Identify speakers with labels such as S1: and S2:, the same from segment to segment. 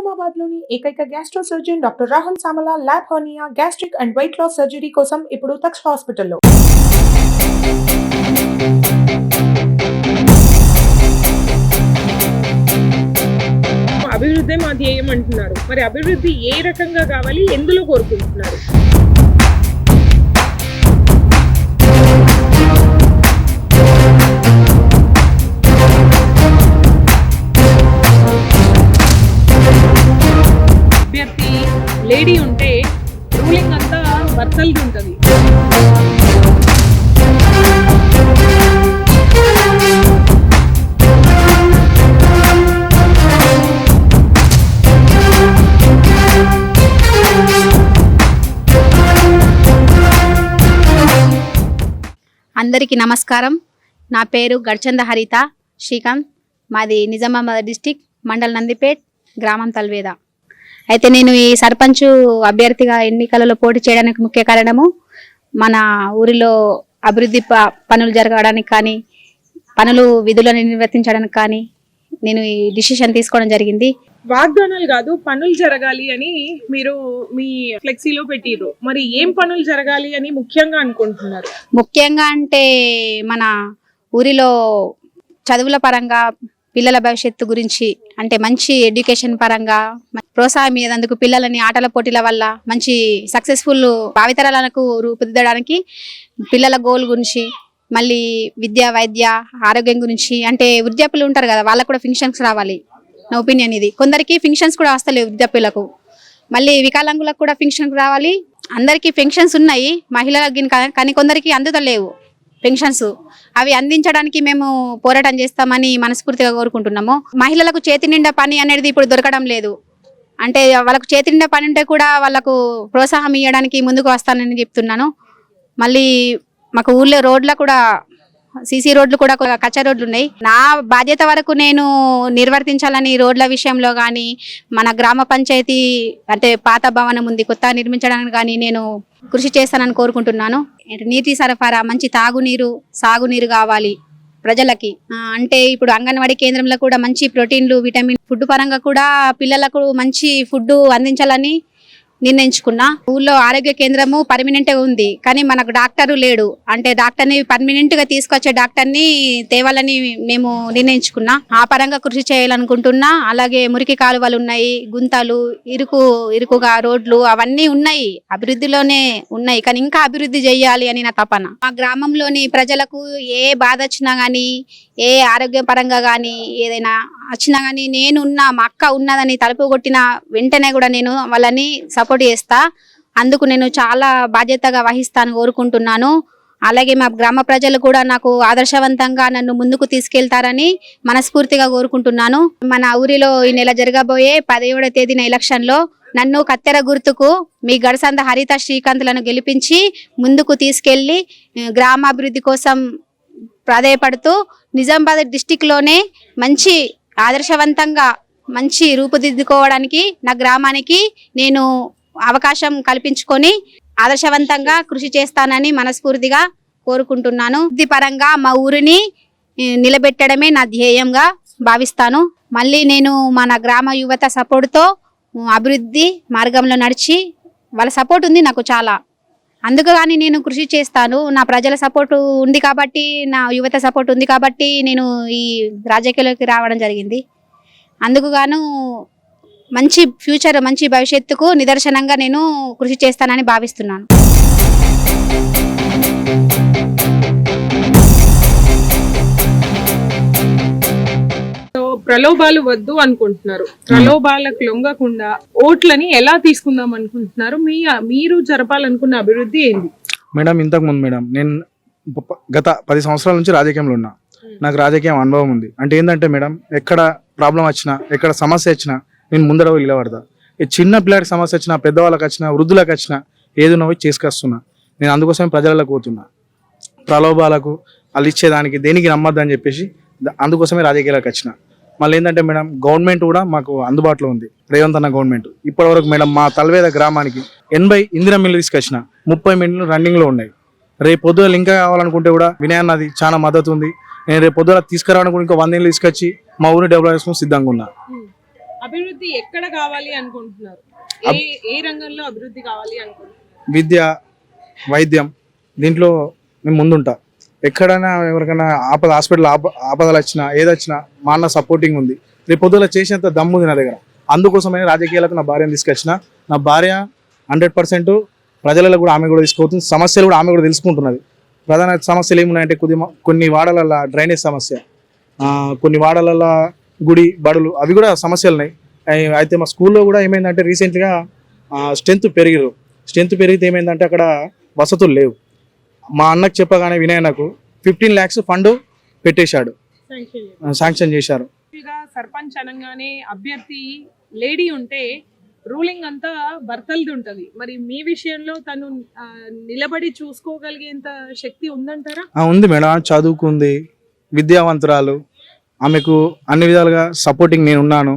S1: నిజామాబాద్లోని ఏకైక gastro surgeon doctor Rahul Samala lap hernia gastric and weight loss surgery కోసం ఇప్పుడు తక్ష హాస్పిటల్లో.
S2: అభివృద్ధి మా ధ్యేయం అంటున్నారు. మరి అభివృద్ధి ఏ రకంగా కావాలి, ఎందులో కోరుకుంటున్నారు? అభ్యర్థి లేడీ ఉంటే రూలింగ్ అంతా వర్సల్ది ఉంటుంది.
S3: అందరికీ నమస్కారం. నా పేరు గడ్చంద హరిత శ్రీకాంత్. మాది నిజామాబాద్ డిస్టిక్, మండల్ నందిపేట్, గ్రామం తల్వేద. అయితే నేను ఈ సర్పంచ్ అభ్యర్థిగా ఎన్నికలలో పోటీ చేయడానికి ముఖ్య కారణము మన ఊరిలో అభివృద్ధి పనులు జరగడానికి కానీ, పనులు విధులను నిర్వర్తించడానికి కానీ నేను ఈ డిసిషన్ తీసుకోవడం జరిగింది.
S2: వాగ్దానాలు కాదు, పనులు జరగాలి అని మీరు మీ ఫ్లెక్సీలో పెట్టిర్రు. మరి ఏం పనులు జరగాలి అని ముఖ్యంగా అనుకుంటున్నారు?
S3: ముఖ్యంగా అంటే మన ఊరిలో చదువుల పరంగా, పిల్లల భవిష్యత్తు గురించి, అంటే మంచి ఎడ్యుకేషన్ పరంగా ప్రోత్సాహం ఇయ్యేందుకు, పిల్లలని ఆటల పోటీల వల్ల మంచి సక్సెస్ఫుల్ భావితరాలకు రూపుదిద్దడానికి పిల్లల గోల్ గురించి, మళ్ళీ విద్య, వైద్య, ఆరోగ్యం గురించి, అంటే వృద్ధాప్యులు ఉంటారు కదా, వాళ్ళకు కూడా ఫంక్షన్స్ రావాలి. నా ఒపీనియన్ ఇది. కొందరికి ఫంక్షన్స్ కూడా వస్తలేవు వృద్ధాప్యులకు, మళ్ళీ వికలాంగులకు కూడా ఫంక్షన్స్ రావాలి. అందరికీ ఫంక్షన్స్ ఉన్నాయి మహిళలకి, కానీ కొందరికి అందుతలేవు పెన్షన్స్. అవి అందించడానికి మేము పోరాటం చేస్తామని మనస్ఫూర్తిగా కోరుకుంటున్నాము. మహిళలకు చేతి నిండా పని అనేది ఇప్పుడు దొరకడం లేదు. అంటే వాళ్ళకు చేతి నిండా పని ఉంటే కూడా వాళ్ళకు ప్రోత్సాహం ఇవ్వడానికి ముందుకు వస్తానని చెప్తున్నాను. మళ్ళీ మాకు ఊళ్ళో రోడ్ల కూడా, సీసీ రోడ్లు కూడా, కచ్చా రోడ్లు ఉన్నాయి. నా బాధ్యత వరకు నేను నిర్వర్తించాలని రోడ్ల విషయంలో కానీ, మన గ్రామ పంచాయతీ అంటే పాత భవనం ఉంది, కొత్త నిర్మించడానికి కానీ నేను కృషి చేస్తానని కోరుకుంటున్నాను. నీటి సరఫరా, మంచి తాగునీరు, సాగునీరు కావాలి ప్రజలకి. అంటే ఇప్పుడు అంగన్వాడీ కేంద్రంలో కూడా మంచి ప్రోటీన్లు, విటమిన్ ఫుడ్ పరంగా కూడా పిల్లలకు మంచి ఫుడ్ అందించాలని నిర్ణయించుకున్నా. ఊళ్ళో ఆరోగ్య కేంద్రము పర్మనెంట్ ఉంది, కానీ మనకు డాక్టరు లేడు. అంటే డాక్టర్ని పర్మనెంట్ గా తీసుకొచ్చే డాక్టర్ని తేవాలని మేము నిర్ణయించుకున్నా. ఆ పరంగా కృషి చేయాలనుకుంటున్నా. అలాగే మురికి కాలువలు ఉన్నాయి, గుంతలు, ఇరుకుగా రోడ్లు అవన్నీ ఉన్నాయి, అభివృద్ధిలోనే ఉన్నాయి, కానీ ఇంకా అభివృద్ధి చేయాలి అని నా తపన. మా గ్రామంలోని ప్రజలకు ఏ బాధ వచ్చినా గానీ, ఏ ఆరోగ్య పరంగా కానీ ఏదైనా వచ్చినా కానీ నేనున్నా, మా అక్క ఉన్నదని తలుపు కొట్టిన వెంటనే కూడా నేను వాళ్ళని సపోర్ట్ చేస్తా. అందుకు నేను చాలా బాధ్యతగా వహిస్తాను కోరుకుంటున్నాను. అలాగే మా గ్రామ ప్రజలు కూడా నాకు ఆదర్శవంతంగా నన్ను ముందుకు తీసుకెళ్తారని మనస్ఫూర్తిగా కోరుకుంటున్నాను. మన ఊరిలో ఈ నెల జరగబోయే 17వ తేదీన ఎలక్షన్లో నన్ను కత్తెర గుర్తుకు మీ గడసంద హరిత శ్రీకాంత్లను గెలిపించి ముందుకు తీసుకెళ్లి గ్రామాభివృద్ధి కోసం ప్రాధాయపడుతూ నిజామాబాద్ డిస్టిక్ లోనే మంచి ఆదర్శవంతంగా మంచి రూపుదిద్దుకోవడానికి నా గ్రామానికి నేను అవకాశం కల్పించుకొని ఆదర్శవంతంగా కృషి చేస్తానని మనస్ఫూర్తిగా కోరుకుంటున్నాను. వృద్ధి పరంగా మా ఊరిని నిలబెట్టడమే నా ధ్యేయంగా భావిస్తాను. మళ్ళీ నేను మన గ్రామ యువత సపోర్టుతో అభివృద్ధి మార్గంలో నడిచి, వాళ్ళ సపోర్ట్ ఉంది నాకు చాలా, అందుకు కానీ నేను కృషి చేస్తాను. నా ప్రజల సపోర్టు ఉంది కాబట్టి, నా యువత సపోర్ట్ ఉంది కాబట్టి నేను ఈ రాజకీయాల్లోకి రావడం జరిగింది. అందుకు గాను మంచి ఫ్యూచర్, మంచి భవిష్యత్తుకు నిదర్శనంగా నేను కృషి చేస్తానని భావిస్తున్నాను.
S2: ప్రలోభాలు వద్దు అనుకుంటున్నారు. ప్రలోభాలకు లొంగకుండా ఓట్లని ఎలా తీసుకుందాం అనుకుంటున్నారు? మీరు జరపాలనుకున్న అభివృద్ధి ఏంది?
S4: మేడం, ఇంతకు ముందు మేడం నేను గత 10 సంవత్సరాల నుంచి రాజకీయంలో ఉన్నా. నాకు రాజకీయం అనుభవం ఉంది. అంటే ఏంటంటే మేడం, ఎక్కడ ప్రాబ్లం వచ్చినా, ఎక్కడ సమస్య వచ్చినా నేను ముందర నిలబడతా. ఈ చిన్న పిల్లలకి సమస్య వచ్చినా, పెద్దవాళ్ళకి వచ్చినా, వృద్ధులకు వచ్చినా ఏదైనా పోయి చేసుకొస్తున్నా. నేను అందుకోసమే ప్రజలకు పోతున్నా. ప్రలోభాలకు, వాళ్ళు ఇచ్చేదానికి దేనికి నమ్మద్దని చెప్పేసి అందుకోసమే రాజకీయాలకు వచ్చిన. మళ్ళీ ఏంటంటే మేడం, గవర్నమెంట్ కూడా మాకు అందుబాటులో ఉంది, రేవంత్ అన్న గవర్నమెంట్. ఇప్పటివరకు మేడం మా తల్వేద గ్రామానికి 80 ఇందిరా మిల్లు తీసుకొచ్చిన, 30 మిల్లు రన్నింగ్లో ఉన్నాయి. రేపు పొద్దున ఇంకా కావాలనుకుంటే కూడా వినయన్నది చాలా మద్దతు ఉంది. నేను రేపు పొద్దున తీసుకురావడానికి ఇంకో 100 ఇళ్ళు తీసుకొచ్చి మా ఊరిని డెవలప్ చేసుకుని సిద్ధంగా ఉన్నా.
S2: అభివృద్ధి ఎక్కడ కావాలి అనుకుంటున్నారు? ఏ రంగంలో అభివృద్ధి కావాలి అనుకుంటున్నారు?
S4: విద్య, వైద్యం, దీంట్లో మేము ముందుంటా. ఎక్కడైనా ఎవరికైనా హాస్పిటల్ ఆపదలు వచ్చినా ఏదొచ్చినా మా అన్న సపోర్టింగ్ ఉంది. రేపు పొద్దున చేసేంత దమ్ము ఉంది నా దగ్గర. అందుకోసమైన రాజకీయాలకు నా భార్యను తీసుకొచ్చిన. నా భార్య 100% ప్రజలలో కూడా ఆమె కూడా తీసుకుపోతుంది. సమస్యలు కూడా ఆమె కూడా తెలుసుకుంటున్నది. ప్రధాన సమస్యలు ఏమున్నాయంటే కొన్ని వాడల డ్రైనేజ్ సమస్య, కొన్ని వాడల గుడి బడులు, అవి కూడా సమస్యలు ఉన్నాయి. అయితే మా స్కూల్లో కూడా ఏమైందంటే రీసెంట్గా స్ట్రెంత్ పెరిగితే ఏమైందంటే అక్కడ వసతులు లేవు. మా అన్నకు చెప్పగానే వినయనకు 15 lakhs ఫండ్ పెట్టేశాడు, శాంక్షన్ చేశారు.
S2: సర్పంచ్ అనగానే అభ్యర్థి లేడీ ఉంటే రూలింగ్ అంతా భర్తలది ఉంటది. మరి మీ విషయంలో తను నిలబడి చూసుకోగలిగేంత శక్తి ఉందంటారా?
S4: ఉంది మేడం, చదువుకుంది, విద్యావంతురాలు. ఆమెకు అన్ని విధాలుగా సపోర్టింగ్ నేను ఉన్నాను.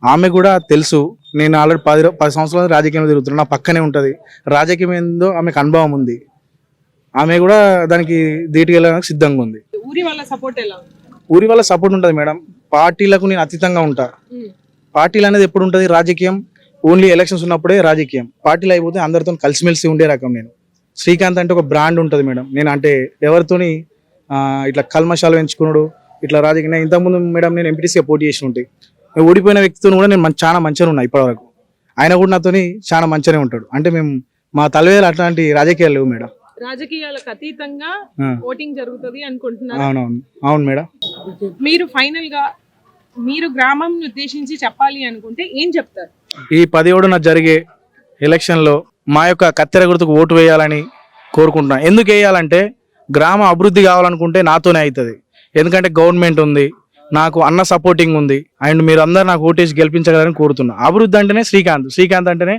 S4: ఆమె కూడా తెలుసు నేను ఆల్రెడీ 10 సంవత్సరాలు రాజకీయంలో తిరుగుతున్నా, నా పక్కనే ఉంటుంది. రాజకీయం ఏందో ఆమెకు అనుభవం ఉంది. ఆమె కూడా దానికి ధీటుగా వెళ్ళడానికి సిద్ధంగా ఉంది.
S2: ఊరి వాళ్ళ సపోర్ట్ ఎలా ఉంది?
S4: ఊరి వాళ్ళ సపోర్ట్ ఉంటుంది మేడం. పార్టీలకు నేను అతీతంగా ఉంటా. పార్టీలు అనేది ఎప్పుడు ఉంటుంది? రాజకీయం ఓన్లీ ఎలక్షన్స్ ఉన్నప్పుడే రాజకీయం. పార్టీలు అయిపోతే అందరితో కలిసిమెలిసి ఉండే రకం నేను. శ్రీకాంత్ అంటే ఒక బ్రాండ్ ఉంటుంది మేడం. నేను అంటే ఎవరితోని ఇట్లా కల్మషాలు పెంచుకున్నాడు ఇట్లా రాజకీయం. ఇంతకుముందు మేడం నేను ఎంపీటీసీగా పోటీ చేసి ఉంటే ఓడిపోయిన వ్యక్తితో కూడా నేను చాలా మంచిగా ఉన్నా ఇప్పటివరకు. ఆయన కూడా నాతోని చాలా మంచిగానే ఉంటాడు. అంటే మేము మా తలవేలు అట్లాంటి రాజకీయాలు లేవు మేడం.
S2: రాజకీయాలకు అతీతంగా ఓటింగ్ జరుగుతుంది అనుకుంటున్నారు?
S4: అవును మేడం.
S2: మీరు ఫైనల్ గా మీరు గ్రామం ఉద్దేశించి చెప్పాలి అనుకుంటే ఏం చెప్తారు?
S4: ఈ 17న జరిగే ఎలక్షన్లో మా యొక్క కత్తెర గుర్తుకు ఓటు వేయాలని కోరుకుంటున్నాను. ఎందుకు వేయాలంటే గ్రామ అభివృద్ధి కావాలనుకుంటే నాతోనే అవుతుంది. ఎందుకంటే గవర్నమెంట్ ఉంది, నాకు అన్న సపోర్టింగ్ ఉంది, అండ్ మీరు అందరు నాకు ఓటేసి గెలిపించగలరని కోరుతున్నా. అభివృద్ధి అంటేనే శ్రీకాంత్ అంటేనే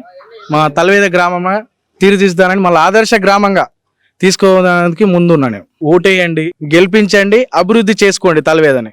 S4: మా తలవేద గ్రామంగా తీర్చిదిద్దానని మళ్ళీ ఆదర్శ గ్రామంగా తీసుకోవడానికి ముందున్నా. నేను ఓటేయండి, గెలిపించండి, అభివృద్ధి చేసుకోండి తలవేదని.